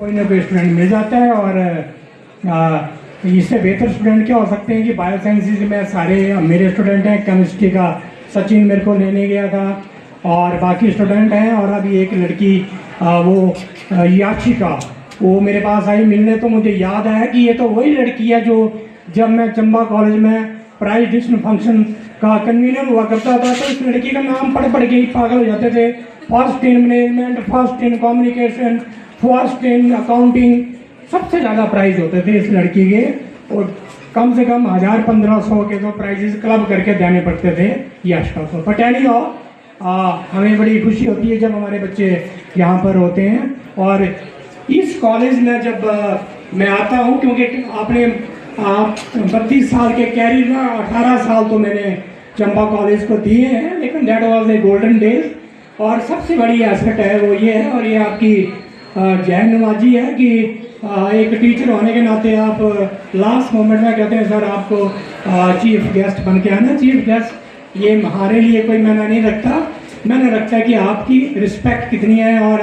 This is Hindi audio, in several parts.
कोई ना कोई स्टूडेंट मिल जाता है। और इससे बेहतर स्टूडेंट क्या हो सकते हैं कि बायो साइंसेज में सारे मेरे स्टूडेंट हैं। केमिस्ट्री का सचिन मेरे को लेने गया था और बाकी स्टूडेंट हैं। और अभी एक लड़की वो याचिका वो मेरे पास आई मिलने, तो मुझे याद आया कि ये तो वही लड़की है जो जब मैं चंबा कॉलेज में प्राइज डिस्ट्रीब्यूशन फंक्शन का कन्वीनर हुआ करता था तो इस लड़की का नाम पढ़ पढ़ के ही पागल हो जाते थे। First in management, first in communication, first in accounting, सबसे ज़्यादा प्राइज होते थे इस लड़की के। और कम से कम 1000-1500 के तो प्राइजेस क्लब करके देने पड़ते थे याचिका को। बट एनी हाउ हमें बड़ी खुशी होती है जब हमारे बच्चे यहाँ पर होते हैं। और इस कॉलेज में जब मैं आता हूँ, क्योंकि आपने 32 साल के कैरियर में 18 साल तो मैंने चंबा कॉलेज को दिए हैं, लेकिन that was a golden days. और सबसे बड़ी एसेट है वो ये है, और ये आपकी जहन नवाजी है कि एक टीचर होने के नाते आप लास्ट मोमेंट में कहते हैं सर आपको चीफ गेस्ट बन के आना। चीफ गेस्ट ये हमारे लिए कोई मैंने नहीं रखता, मैंने रखता है कि आपकी रिस्पेक्ट कितनी है और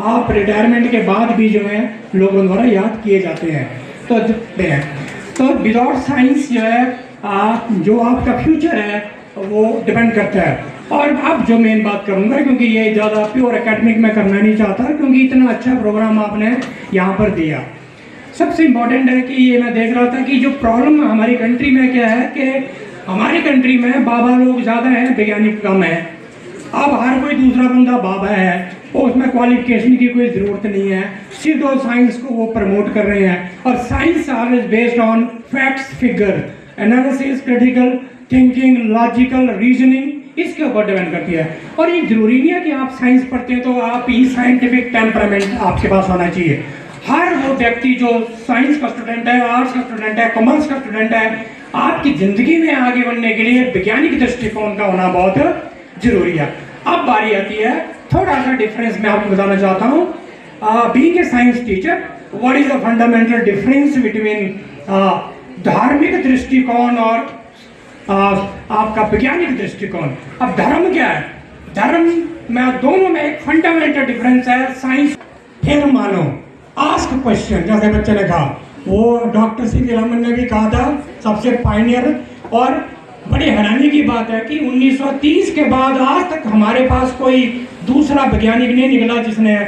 आप रिटायरमेंट के बाद भी जो है लोगों द्वारा याद किए जाते हैं। तो विदाउट साइंस जो है जो आपका फ्यूचर है वो डिपेंड करता है। और अब जो मेन बात करूंगा, क्योंकि ये ज़्यादा प्योर एकेडमिक में करना नहीं चाहता, क्योंकि इतना अच्छा प्रोग्राम आपने यहाँ पर दिया। सबसे इम्पोर्टेंट है कि ये मैं देख रहा था कि जो प्रॉब्लम हमारी कंट्री में क्या है कि हमारी कंट्री में बाबा लोग ज़्यादा हैं, वैज्ञानिक कम है। अब हर कोई दूसरा बंदा बाबा है, और उसमें क्वालिफिकेशन की कोई ज़रूरत नहीं है, सीधो साइंस को वो प्रमोट कर रहे हैं। और science always based on facts, figure, analysis, critical thinking, logical reasoning, इसके ऊपर डिपेंड करती है। और ये जरूरी नहीं है कि आप साइंस पढ़ते हैं तो आप ही साइंटिफिक टेम्परामेंट आपके पास होना चाहिए। हर वो व्यक्ति जो साइंस का स्टूडेंट है, आर्ट्स का स्टूडेंट है, कॉमर्स का स्टूडेंट है, आपकी जिंदगी में आगे बढ़ने के लिए वैज्ञानिक दृष्टिकोण का होना बहुत जरूरी है। अब बारी आती है, थोड़ा सा डिफरेंस मैं आपको बताना चाहता हूँ। Being a science teacher, what is the fundamental difference between धार्मिक दृष्टिकोण और आपका वैज्ञानिक दृष्टिकोण। अब धर्म क्या है? धर्म में दोनों में एक फंडामेंटल डिफरेंस है। साइंस फिर मानो, आस्क क्वेश्चन, जैसे बच्चे ने कहा, वो डॉक्टर सी वी रमन ने भी कहा था, सबसे पायनियर। और बड़ी हैरानी की बात है कि 1930 के बाद आज तक हमारे पास कोई दूसरा वैज्ञानिक नहीं निकला जिसने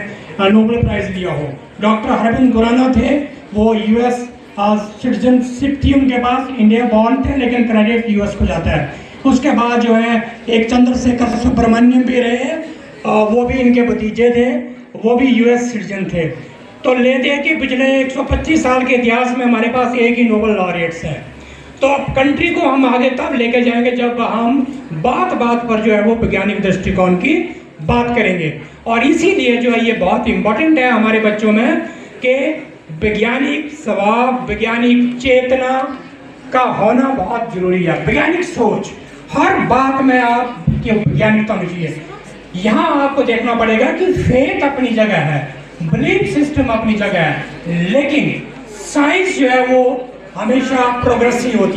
नोबेल प्राइज लिया हो। डॉक्टर अरविंद खुराना थे, वो यूएस सिटीजनशिप थी उनके पास, इंडिया बॉर्न थे, लेकिन क्रेडिट यूएस को जाता है। उसके बाद जो है एक चंद्रशेखर सुब्रमण्यम भी रहे, वो भी इनके भतीजे थे, वो भी यूएस सिटीजन थे। तो लेते हैं कि पिछले 125 साल के इतिहास में हमारे पास एक ही नोबेल लॉरेट्स हैं। तो अब कंट्री को हम आगे तब लेके जाएंगे जब हम बात बात पर जो है वो वैज्ञानिक दृष्टिकोण की बात करेंगे। और इसीलिए जो है ये बहुत इंपॉर्टेंट है हमारे बच्चों में कि वैज्ञानिक स्वभाव, वैज्ञानिक चेतना का होना बहुत जरूरी है। वैज्ञानिक सोच, हर बात में आप की वैज्ञानिकता होनी चाहिए। यहाँ आपको देखना पड़ेगा कि फेथ अपनी जगह है, बिलीफ सिस्टम अपनी जगह है, लेकिन साइंस जो है वो हमेशा प्रोग्रेसिव होती है।